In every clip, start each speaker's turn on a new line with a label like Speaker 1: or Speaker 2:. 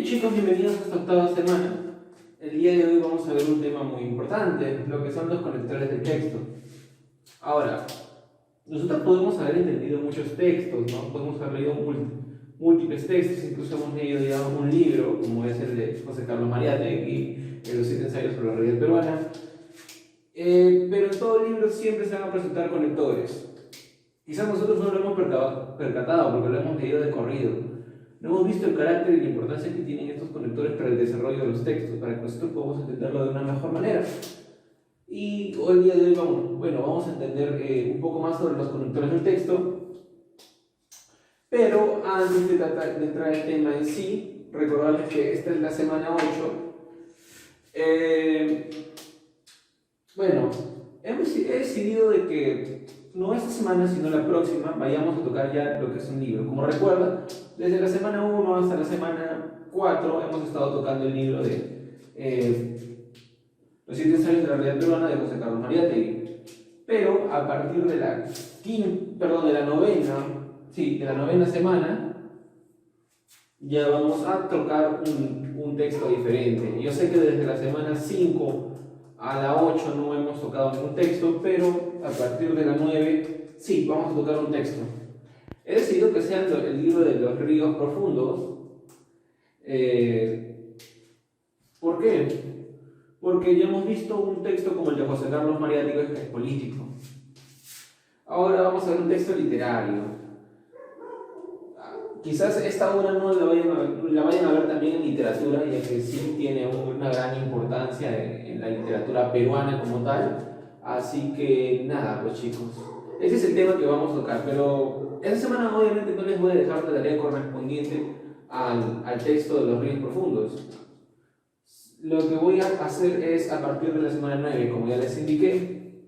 Speaker 1: chicos, bienvenidos a esta octava semana. El día de hoy vamos a ver un tema muy importante, lo que son los conectores de texto. Ahora, nosotros podemos haber entendido muchos textos, ¿no? Podemos haber leído múltiples textos, incluso hemos leído ya un libro, como es el de José Carlos Mariátegui, Los 7 ensayos sobre la realidad peruana. Pero en todo libro siempre se van a presentar conectores. Quizás nosotros no lo hemos percatado porque lo hemos leído de corrido. No hemos visto el carácter y la importancia que tienen estos conectores para el desarrollo de los textos, para que nosotros podamos entenderlo de una mejor manera. Y hoy día de hoy vamos a entender un poco más sobre los conectores del texto. Pero antes de entrar al tema en sí, recordarles que esta es la semana 8. He decidido de que no esta semana, sino la próxima, vayamos a tocar ya lo que es un libro. Como recuerdan, desde la semana 1 hasta la semana 4 hemos estado tocando el libro de Los 7 ensayos de la realidad peruana de José Carlos Mariátegui. Pero a partir de la novena semana, ya vamos a tocar un texto diferente. Yo sé que desde la semana 5 a la 8 no hemos tocado ningún texto, pero a partir de la 9 sí, vamos a tocar un texto. He decidido que sea el libro de los ríos profundos. ¿Por qué? Porque ya hemos visto un texto como el de José Carlos Mariátegui, que es político. Ahora vamos a ver un texto literario. Quizás esta obra no la vayan a ver también en literatura, ya que sí tiene una gran importancia en la literatura peruana como tal. Así que nada, pues chicos, ese es el tema que vamos a tocar. Pero esta semana obviamente no les voy a dejar la tarea correspondiente al texto de los ríos profundos. Lo que voy a hacer es, a partir de la semana 9, como ya les indiqué,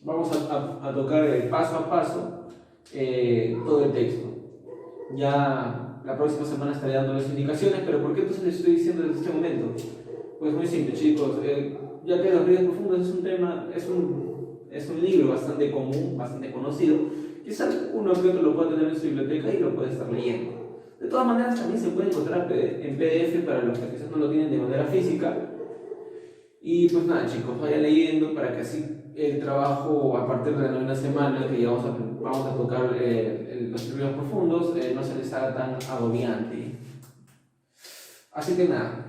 Speaker 1: vamos a tocar paso a paso todo el texto. Ya la próxima semana estaré dando las indicaciones, pero ¿por qué entonces les estoy diciendo desde este momento? Pues muy simple, chicos. Ya que Los ríos profundos es un libro bastante común, bastante conocido, quizás uno que otro lo pueda tener en su biblioteca y lo puede estar leyendo. De todas maneras, también se puede encontrar en PDF para los que quizás no lo tienen de manera física. Y pues nada, chicos, vayan leyendo para que así el trabajo a partir de la novena semana que ya vamos a tocar los ríos profundos no se les haga tan agobiante. Así que nada,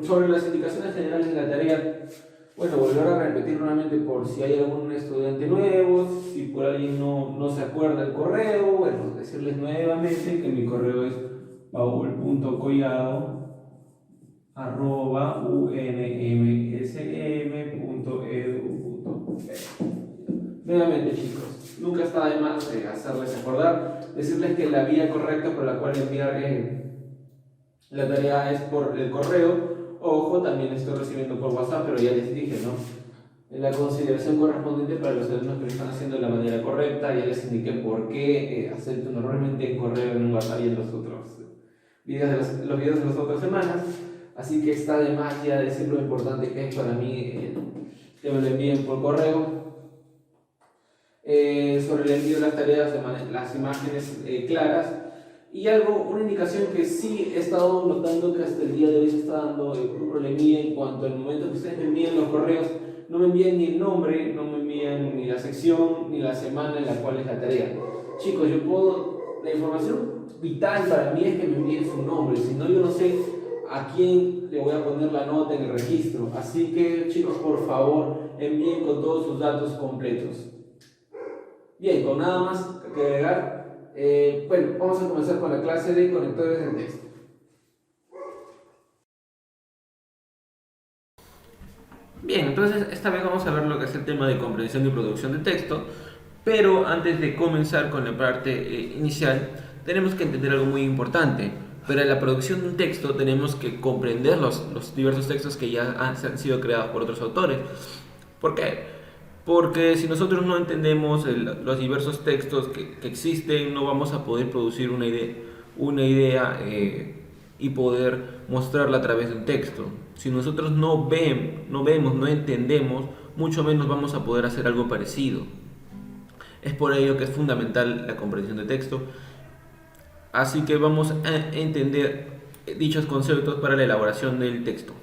Speaker 1: sobre las indicaciones generales de la tarea, volver a repetir nuevamente por si hay algún estudiante nuevo, si por alguien no se acuerda el correo, decirles nuevamente que mi correo es paul.collado@unmsm.edu.pe. Nuevamente, chicos, nunca está de más hacerles acordar, decirles que la vía correcta por la cual enviar la tarea es por el correo. Ojo, también estoy recibiendo por WhatsApp, pero ya les dije, ¿no? En la consideración correspondiente para los alumnos que lo están haciendo de la manera correcta, ya les indiqué por qué acepto normalmente el correo en un WhatsApp y en los otros videos de las otras semanas. Así que está de más ya decir lo importante que es para mí que me lo envíen por correo. Sobre el envío de las tareas, las imágenes claras. Y una indicación que sí he estado notando que hasta el día de hoy se está dando un problemilla en cuanto al momento que ustedes me envían los correos, no me envían ni el nombre, no me envían ni la sección, ni la semana en la cual es la tarea. Chicos, la información vital para mí es que me envíen su nombre, si no yo no sé a quién le voy a poner la nota en el registro. Así que chicos, por favor, envíen con todos sus datos completos. Bien, con nada más que agregar, vamos a comenzar con la clase de conectores de texto. Bien, entonces esta vez vamos a ver lo que es el tema de comprensión y producción de texto, pero antes de comenzar con la parte inicial, tenemos que entender algo muy importante. Para la producción de un texto tenemos que comprender los diversos textos que ya han sido creados por otros autores. ¿Por qué? Porque si nosotros no entendemos los diversos textos que existen, no vamos a poder producir una idea y poder mostrarla a través de un texto. Si nosotros no vemos, no entendemos, mucho menos vamos a poder hacer algo parecido. Es por ello que es fundamental la comprensión de texto. Así que vamos a entender dichos conceptos para la elaboración del texto.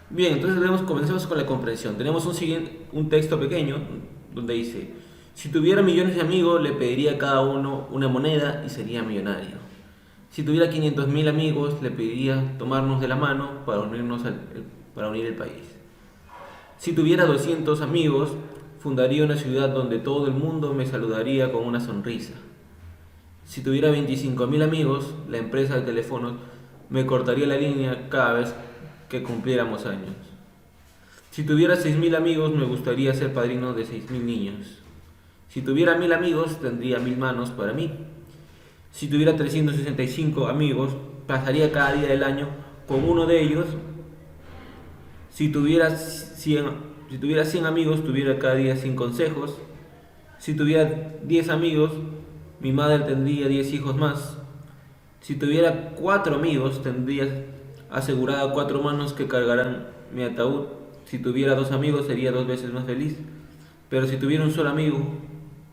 Speaker 1: Bien, entonces comencemos con la comprensión. Tenemos un texto pequeño donde dice, si tuviera millones de amigos, le pediría a cada uno una moneda y sería millonario. Si tuviera 500.000 amigos, le pediría tomarnos de la mano para unir el país. Si tuviera 200 amigos, fundaría una ciudad donde todo el mundo me saludaría con una sonrisa. Si tuviera 25.000 amigos, la empresa de teléfonos me cortaría la línea cada vez que cumpliéramos años. Si tuviera 6.000 amigos, me gustaría ser padrino de 6.000 niños. Si tuviera 1.000 amigos, tendría 1.000 manos para mí. Si tuviera 365 amigos, pasaría cada día del año con uno de ellos. Si tuviera 100 amigos, tuviera cada día 100 consejos. Si tuviera 10 amigos, mi madre tendría 10 hijos más. Si tuviera 4 amigos, tendría asegurada 4 manos que cargarán mi ataúd. Si tuviera 2 amigos, sería 2 veces más feliz. Pero si tuviera un solo amigo,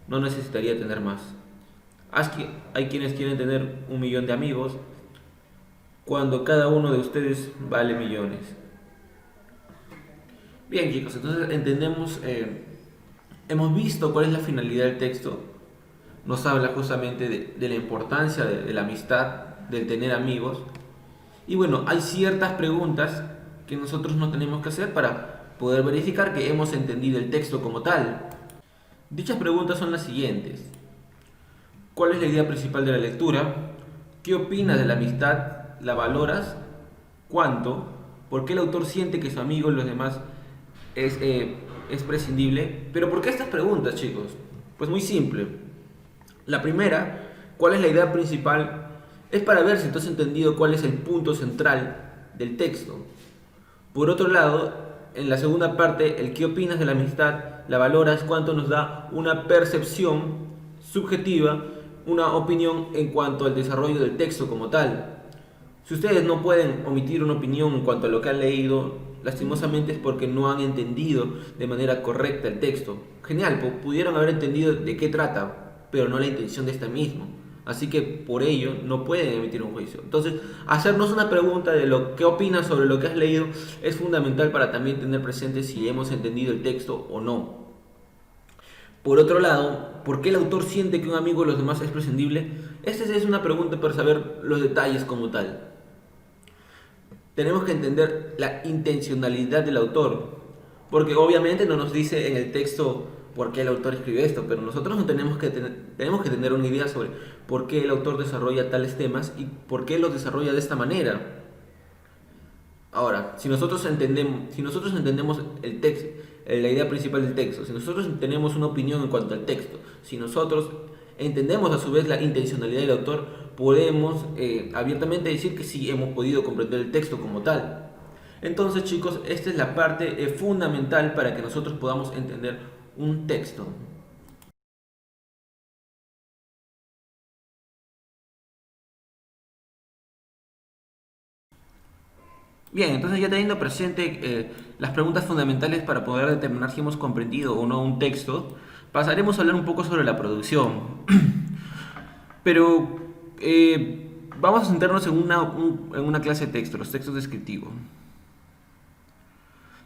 Speaker 1: no necesitaría tener más. Hay quienes quieren tener 1.000.000 de amigos, cuando cada uno de ustedes vale millones. Bien, chicos, entonces hemos visto cuál es la finalidad del texto. Nos habla justamente de la importancia de la amistad, del tener amigos. Y bueno, hay ciertas preguntas que nosotros nos tenemos que hacer para poder verificar que hemos entendido el texto como tal. Dichas preguntas son las siguientes. ¿Cuál es la idea principal de la lectura? ¿Qué opinas de la amistad? ¿La valoras? ¿Cuánto? ¿Por qué el autor siente que su amigo y los demás es prescindible? ¿Pero por qué estas preguntas, chicos? Pues muy simple. La primera, ¿cuál es la idea principal? Es para ver si tú has entendido cuál es el punto central del texto. Por otro lado, en la segunda parte, el qué opinas de la amistad, la valoras, cuánto nos da una percepción subjetiva, una opinión en cuanto al desarrollo del texto como tal. Si ustedes no pueden omitir una opinión en cuanto a lo que han leído, lastimosamente es porque no han entendido de manera correcta el texto. Genial, pudieron haber entendido de qué trata, pero no la intención de este mismo. Así que por ello no pueden emitir un juicio. Entonces, hacernos una pregunta de lo que opinas sobre lo que has leído es fundamental para también tener presente si hemos entendido el texto o no. Por otro lado, ¿por qué el autor siente que un amigo de los demás es prescindible? Esta es una pregunta para saber los detalles como tal. Tenemos que entender la intencionalidad del autor, porque obviamente no nos dice en el texto por qué el autor escribe esto, pero nosotros no tenemos que tener una idea sobre por qué el autor desarrolla tales temas y por qué los desarrolla de esta manera. Ahora, si nosotros entendemos el texto, la idea principal del texto, si nosotros tenemos una opinión en cuanto al texto, si nosotros entendemos a su vez la intencionalidad del autor, podemos abiertamente decir que sí hemos podido comprender el texto como tal. Entonces, chicos, esta es la parte fundamental para que nosotros podamos entender un texto. Bien, entonces ya teniendo presente las preguntas fundamentales para poder determinar si hemos comprendido o no un texto, pasaremos a hablar un poco sobre la producción. Pero vamos a centrarnos en una clase de texto, los textos descriptivos.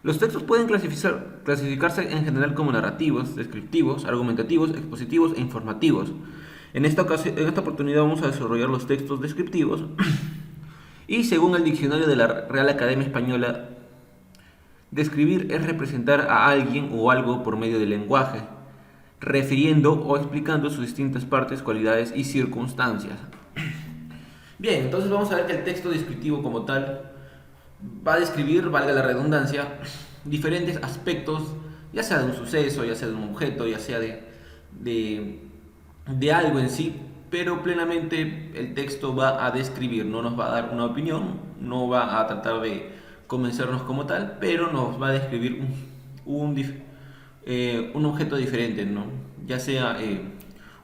Speaker 1: Los textos pueden clasificarse en general como narrativos, descriptivos, argumentativos, expositivos e informativos. En esta oportunidad vamos a desarrollar los textos descriptivos y según el diccionario de la Real Academia Española, describir es representar a alguien o algo por medio del lenguaje, refiriendo o explicando sus distintas partes, cualidades y circunstancias. Bien, entonces vamos a ver que el texto descriptivo como tal va a describir, valga la redundancia, diferentes aspectos, ya sea de un suceso, ya sea de un objeto, ya sea de algo en sí, pero plenamente el texto va a describir, no nos va a dar una opinión, no va a tratar de convencernos como tal, pero nos va a describir un objeto diferente, ¿no? Ya sea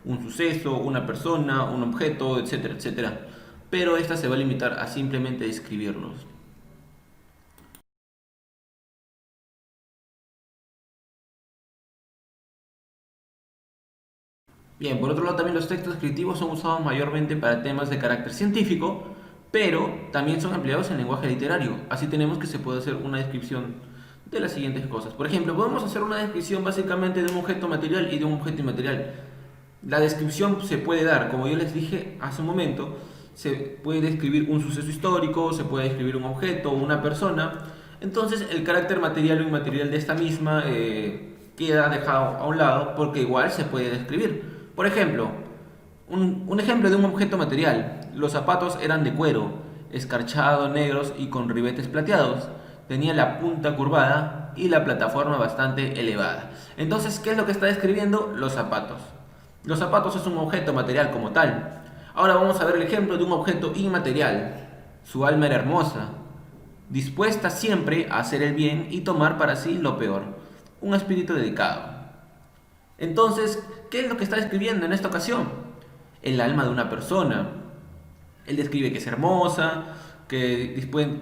Speaker 1: un suceso, una persona, un objeto, etcétera, etcétera. Pero esta se va a limitar a simplemente describirlos.
Speaker 2: Bien, por otro lado también los textos descriptivos son usados mayormente para temas de carácter científico, pero también son empleados en lenguaje literario. Así tenemos que se puede hacer una descripción de las siguientes cosas. Por ejemplo, podemos hacer una descripción básicamente de un objeto material y de un objeto inmaterial. La descripción se puede dar, como yo les dije hace un momento, se puede describir un suceso histórico, se puede describir un objeto o una persona. Entonces el carácter material o inmaterial de esta misma queda dejado a un lado porque igual se puede describir. Por ejemplo, un ejemplo de un objeto material. Los zapatos eran de cuero, escarchado, negros y con ribetes plateados. Tenía la punta curvada y la plataforma bastante elevada. Entonces, ¿qué es lo que está describiendo? Los zapatos. Los zapatos es un objeto material como tal. Ahora vamos a ver el ejemplo de un objeto inmaterial. Su alma era hermosa, dispuesta siempre a hacer el bien y tomar para sí lo peor. Un espíritu dedicado. Entonces, ¿qué es lo que está describiendo en esta ocasión? El alma de una persona. Él describe que es hermosa, que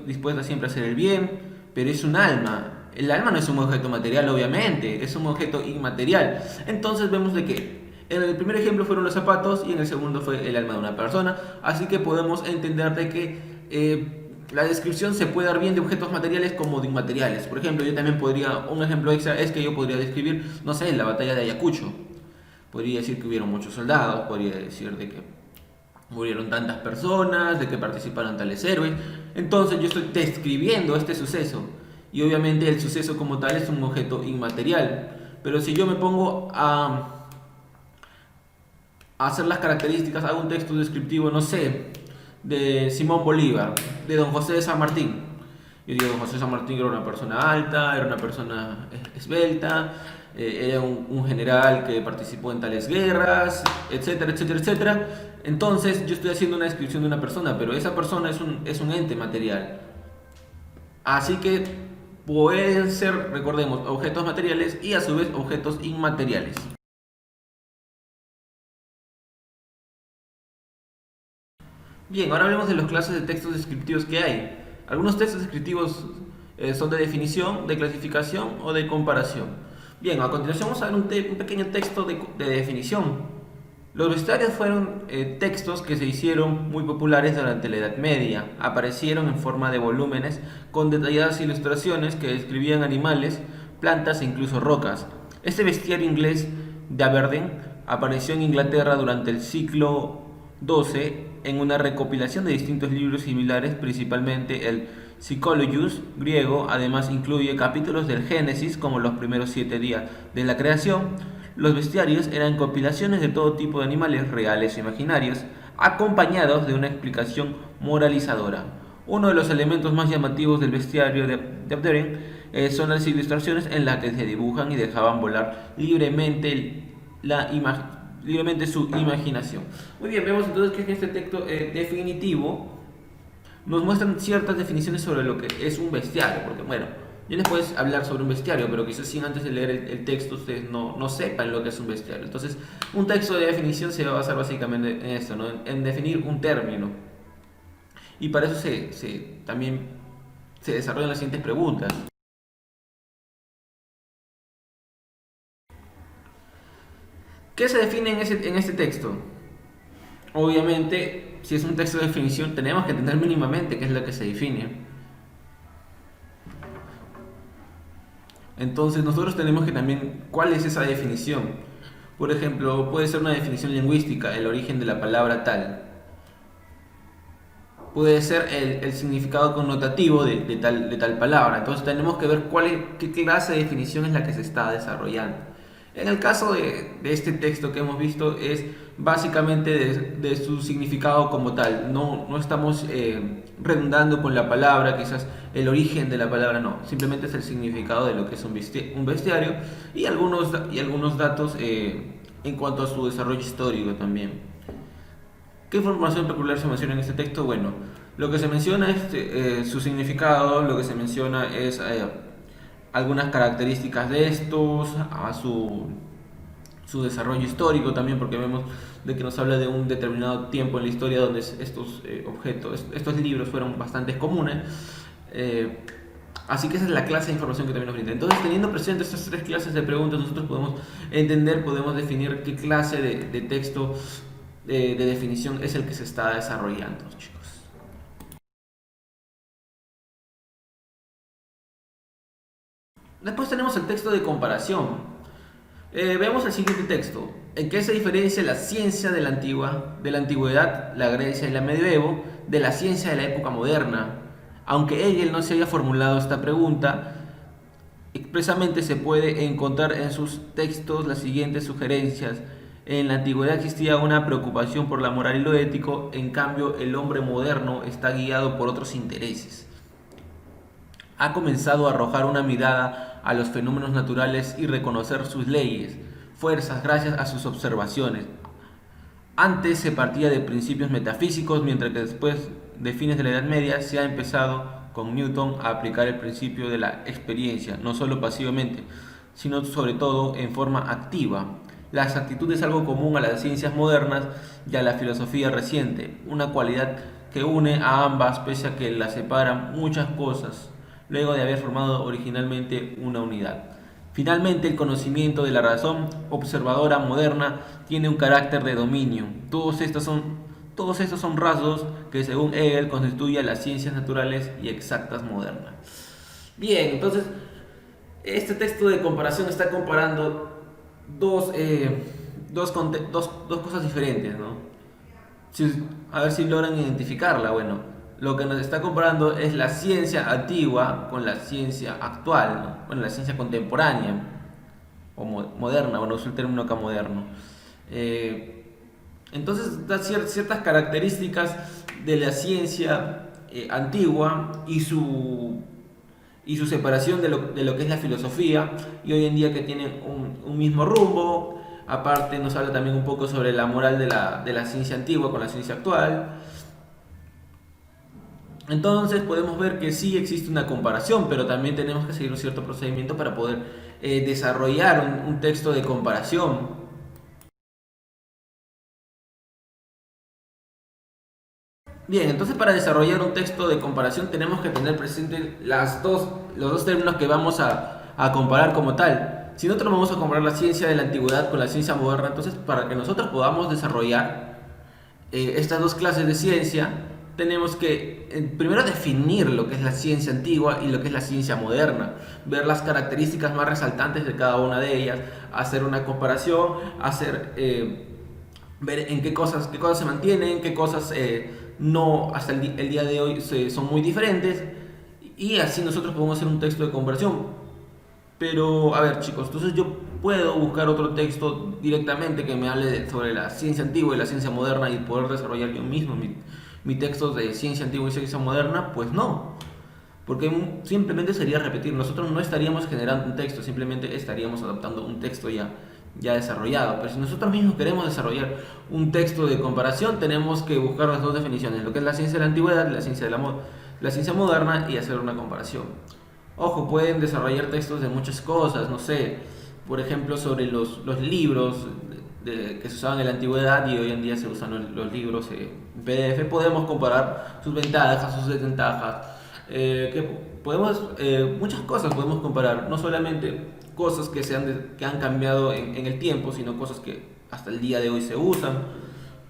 Speaker 2: dispuesta siempre a hacer el bien, pero es un alma. El alma no es un objeto material, obviamente, es un objeto inmaterial. Entonces vemos de que en el primer ejemplo fueron los zapatos y en el segundo fue el alma de una persona. Así que podemos entender de que la descripción se puede dar bien de objetos materiales como de inmateriales. Por ejemplo, yo también podría, un ejemplo extra es que yo podría describir, no sé, la batalla de Ayacucho. Podría decir que hubieron muchos soldados, podría decir de que murieron tantas personas, de que participaron tales héroes. Entonces yo estoy describiendo este suceso. Y obviamente el suceso como tal es un objeto inmaterial. Pero si yo me pongo a hacer las características, hago un texto descriptivo, no sé, de Simón Bolívar, de Don José de San Martín. Yo digo, Don José de San Martín era una persona alta, era una persona esbelta, era un general que participó en tales guerras, etcétera, etcétera, etcétera. Entonces yo estoy haciendo una descripción de una persona, pero esa persona es un ente material. Así que pueden ser, recordemos, objetos materiales y a su vez objetos inmateriales. Bien, ahora hablemos de las clases de textos descriptivos que hay. Algunos textos descriptivos son de definición, de clasificación o de comparación. Bien, a continuación vamos a ver un pequeño texto de definición. Los bestiarios fueron textos que se hicieron muy populares durante la Edad Media. Aparecieron en forma de volúmenes con detalladas ilustraciones que describían animales, plantas e incluso rocas. Este bestiario inglés de Aberdeen apareció en Inglaterra durante el siglo XII en una recopilación de distintos libros similares, principalmente el Psychologius griego. Además incluye capítulos del Génesis como los primeros 7 días de la creación. Los bestiarios eran compilaciones de todo tipo de animales reales e imaginarios, acompañados de una explicación moralizadora. Uno de los elementos más llamativos del bestiario de Abderen son las ilustraciones en las que se dibujan y dejaban volar libremente su imaginación. Muy bien, vemos entonces que en este texto definitivo nos muestran ciertas definiciones sobre lo que es un bestiario, porque bueno, yo les puedo hablar sobre un bestiario, pero quizás sin antes de leer el texto ustedes no sepan lo que es un bestiario. Entonces, un texto de definición se va a basar básicamente en esto, ¿no? En definir un término. Y para eso también se desarrollan las siguientes preguntas. ¿Qué se define en este texto? Obviamente, si es un texto de definición, tenemos que entender mínimamente qué es lo que se define. Entonces nosotros tenemos que también, ¿cuál es esa definición? Por ejemplo, puede ser una definición lingüística, el origen de la palabra tal. Puede ser el significado connotativo de tal palabra. Entonces tenemos que ver qué clase de definición es la que se está desarrollando. En el caso de este texto que hemos visto es básicamente de su significado como tal. No estamos redundando con la palabra, quizás el origen de la palabra, no. Simplemente es el significado de lo que es un bestiario y algunos datos en cuanto a su desarrollo histórico también. ¿Qué información peculiar se menciona en este texto? Bueno, lo que se menciona es su significado, lo que se menciona es algunas características de estos, a su desarrollo histórico también, porque vemos de que nos habla de un determinado tiempo en la historia donde estos objetos, estos libros fueron bastante comunes. Así que esa es la clase de información que también nos brinda. Entonces, teniendo presente estas tres clases de preguntas, nosotros podemos entender, podemos definir qué clase de texto de definición es el que se está desarrollando, chicos. Después tenemos el texto de comparación. Veamos el siguiente texto. ¿En qué se diferencia la ciencia de la antigüedad, la Grecia y la medievo, de la ciencia de la época moderna? Aunque Hegel no se haya formulado esta pregunta, expresamente se puede encontrar en sus textos las siguientes sugerencias. En la antigüedad existía una preocupación por la moral y lo ético, en cambio el hombre moderno está guiado por otros intereses. Ha comenzado a arrojar una mirada a los fenómenos naturales y reconocer sus leyes, fuerzas gracias a sus observaciones. Antes se partía de principios metafísicos, mientras que después de fines de la Edad Media se ha empezado con Newton a aplicar el principio de la experiencia, no solo pasivamente, sino sobre todo en forma activa. La exactitud es algo común a las ciencias modernas y a la filosofía reciente, una cualidad que une a ambas pese a que las separan muchas cosas, luego de haber formado originalmente una unidad. Finalmente, el conocimiento de la razón observadora moderna tiene un carácter de dominio. Todos estos son rasgos que, según Hegel, constituyen las ciencias naturales y exactas modernas. Bien, entonces, este texto de comparación está comparando dos cosas diferentes, ¿no? A ver si logran identificarla. Bueno, lo que nos está comparando es la ciencia antigua con la ciencia actual, ¿no? Bueno, la ciencia contemporánea o moderna, bueno, uso el término acá moderno. Entonces da ciertas características de la ciencia antigua y su separación de lo que es la filosofía, y hoy en día que tienen un mismo rumbo. Aparte nos habla también un poco sobre la moral de la ciencia antigua con la ciencia actual. Entonces podemos ver que sí existe una comparación, pero también tenemos que seguir un cierto procedimiento para poder desarrollar un texto de comparación. Bien, entonces para desarrollar un texto de comparación tenemos que tener presente los dos términos que vamos a comparar como tal. Si nosotros vamos a comparar la ciencia de la antigüedad con la ciencia moderna, entonces para que nosotros podamos desarrollar estas dos clases de ciencia, tenemos que primero definir lo que es la ciencia antigua y lo que es la ciencia moderna, ver las características más resaltantes de cada una de ellas, hacer una comparación, ver en qué cosas se mantienen, qué cosas no hasta el día de hoy son muy diferentes, y así nosotros podemos hacer un texto de comparación. Pero, a ver, chicos, entonces yo puedo buscar otro texto directamente que me hable sobre la ciencia antigua y la ciencia moderna y poder desarrollar yo mismo mi texto de ciencia antigua y ciencia moderna. Pues no, porque simplemente sería repetir. Nosotros no estaríamos generando un texto, simplemente estaríamos adaptando un texto ya desarrollado. Pero si nosotros mismos queremos desarrollar un texto de comparación, tenemos que buscar las dos definiciones, lo que es la ciencia de la antigüedad y la ciencia moderna, y hacer una comparación. Ojo, pueden desarrollar textos de muchas cosas, no sé, por ejemplo, sobre los libros que se usaban en la antigüedad y hoy en día se usan los libros en PDF. Podemos comparar sus ventajas, sus desventajas, muchas cosas podemos comparar, no solamente cosas que han cambiado en el tiempo, sino cosas que hasta el día de hoy se usan.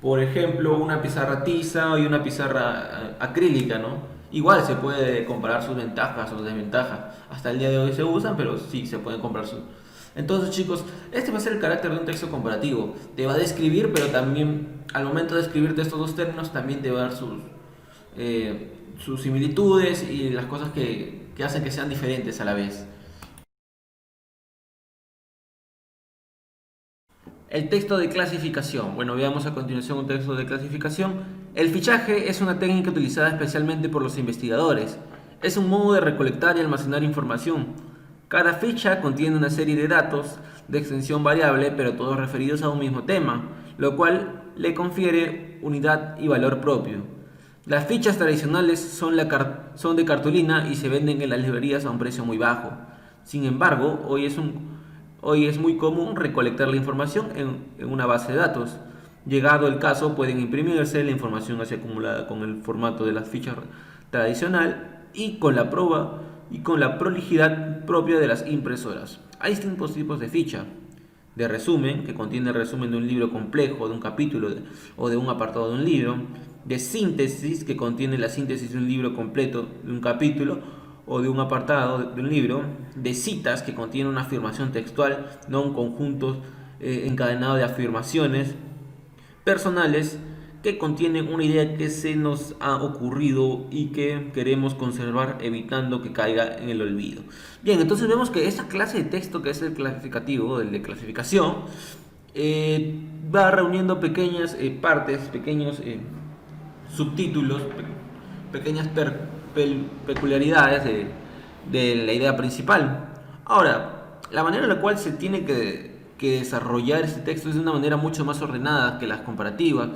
Speaker 2: Por ejemplo, una pizarra tiza y una pizarra acrílica, ¿no? Igual se puede comparar sus ventajas o desventajas. Hasta el día de hoy se usan, pero sí se pueden comparar sus... Entonces, chicos, este va a ser el carácter de un texto comparativo. Te va a describir, pero también al momento de escribirte estos dos términos, también te va a dar sus similitudes y las cosas que hacen que sean diferentes a la vez. El texto de clasificación. Bueno, veamos a continuación un texto de clasificación. El fichaje es una técnica utilizada especialmente por los investigadores. Es un modo de recolectar y almacenar información. Cada ficha contiene una serie de datos de extensión variable, pero todos referidos a un mismo tema, lo cual le confiere unidad y valor propio. Las fichas tradicionales son de cartulina y se venden en las librerías a un precio muy bajo. Sin embargo, hoy es muy común recolectar la información en una base de datos. Llegado el caso, pueden imprimirse la información así acumulada con el formato de la ficha tradicional y con la prueba y con la prolijidad propia de las impresoras. Hay distintos tipos de ficha: de resumen, que contiene el resumen de un libro complejo, de un capítulo o de un apartado de un libro; de síntesis, que contiene la síntesis de un libro completo, de un capítulo o de un apartado de un libro; de citas, que contiene una afirmación textual, no un conjunto encadenado de afirmaciones personales que contienen una idea que se nos ha ocurrido y que queremos conservar, evitando que caiga en el olvido. Bien, entonces vemos que esta clase de texto, que es el clasificativo, el de clasificación, va reuniendo pequeñas partes, pequeños subtítulos, pequeñas peculiaridades de la idea principal. Ahora, la manera en la cual se tiene que desarrollar este texto es de una manera mucho más ordenada que las comparativas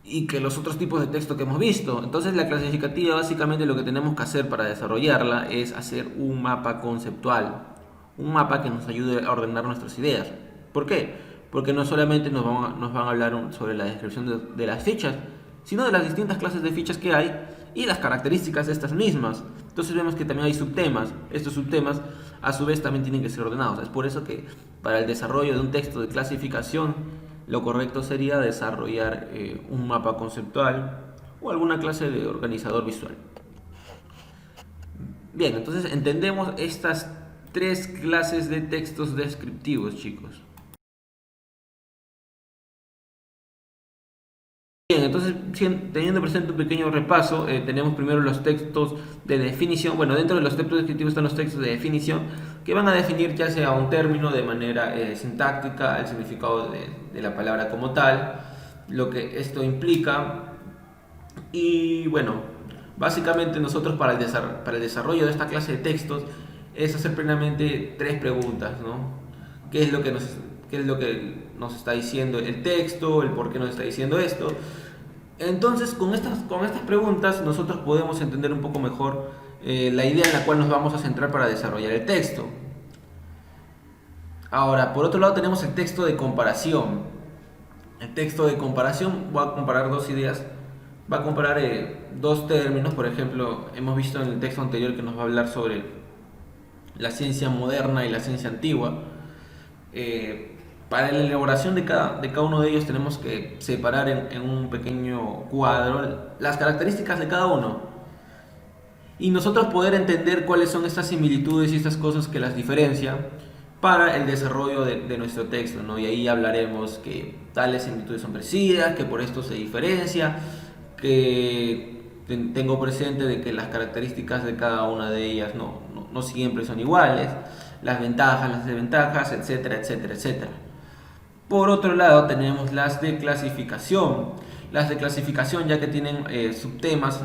Speaker 2: y que los otros tipos de texto que hemos visto. Entonces, la clasificativa, básicamente lo que tenemos que hacer para desarrollarla es hacer un mapa conceptual, un mapa que nos ayude a ordenar nuestras ideas. ¿Por qué? Porque no solamente nos van a hablar sobre la descripción de las fichas, sino de las distintas clases de fichas que hay y las características de estas mismas. Entonces vemos que también hay subtemas. Estos subtemas a su vez también tienen que ser ordenados. Es por eso que para el desarrollo de un texto de clasificación, lo correcto sería desarrollar un mapa conceptual o alguna clase de organizador visual. Bien, entonces entendemos estas tres clases de textos descriptivos, chicos. Bien, entonces teniendo presente un pequeño repaso, tenemos primero los textos de definición. Bueno, dentro de los textos descriptivos están los textos de definición, que van a definir ya sea un término de manera sintáctica, el significado de la palabra como tal, lo que esto implica. Y bueno, básicamente nosotros para el desarrollo de esta clase de textos es hacer plenamente tres preguntas, ¿no? ¿Qué es lo que nos está diciendo el texto? ¿El por qué nos está diciendo esto? Entonces, con estas preguntas nosotros podemos entender un poco mejor la idea en la cual nos vamos a centrar para desarrollar el texto. Ahora, por otro lado tenemos el texto de comparación. El texto de comparación va a comparar dos ideas, va a comparar dos términos. Por ejemplo, hemos visto en el texto anterior que nos va a hablar sobre la ciencia moderna y la ciencia antigua. Para la elaboración de cada uno de ellos tenemos que separar en un pequeño cuadro las características de cada uno y nosotros poder entender cuáles son estas similitudes y estas cosas que las diferencian para el desarrollo de nuestro texto, ¿no? Y ahí hablaremos que tales similitudes son parecidas, que por esto se diferencia, que tengo presente de que las características de cada una de ellas no siempre son iguales, las ventajas, las desventajas, etcétera, etcétera, etcétera. Por otro lado tenemos las de clasificación. Las de clasificación, ya que tienen subtemas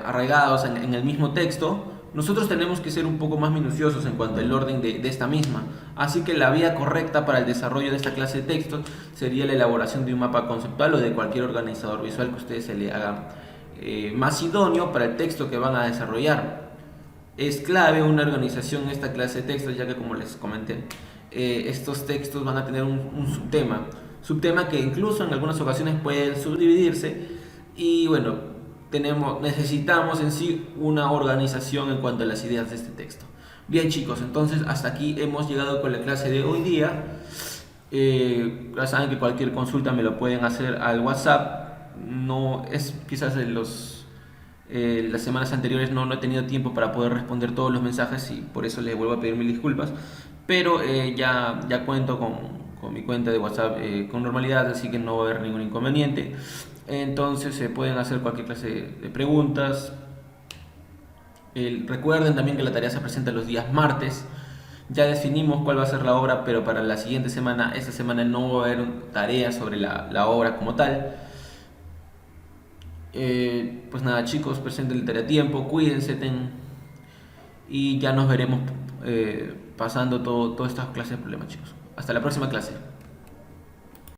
Speaker 2: arraigados en el mismo texto, nosotros tenemos que ser un poco más minuciosos en cuanto al orden de esta misma. Así que la vía correcta para el desarrollo de esta clase de textos sería la elaboración de un mapa conceptual o de cualquier organizador visual que a ustedes se le haga más idóneo para el texto que van a desarrollar. Es clave una organización en esta clase de textos, ya que, como les comenté, estos textos van a tener un subtema que incluso en algunas ocasiones pueden subdividirse. Y bueno, necesitamos en sí una organización en cuanto a las ideas de este texto. Bien, chicos, entonces hasta aquí hemos llegado con la clase de hoy día. Ya saben que cualquier consulta me lo pueden hacer al WhatsApp. No es quizás las semanas anteriores no he tenido tiempo para poder responder todos los mensajes y por eso les vuelvo a pedir mil disculpas, pero ya cuento con mi cuenta de WhatsApp con normalidad, así que no va a haber ningún inconveniente. Entonces se pueden hacer cualquier clase de preguntas. Recuerden también que la tarea se presenta los días martes. Ya definimos cuál va a ser la obra, pero para la siguiente semana, esta semana no va a haber tarea sobre la obra como tal. Pues nada, chicos, presenten la tarea a tiempo, cuídense y ya nos veremos pasando todas estas clases de problemas, chicos. Hasta la próxima clase.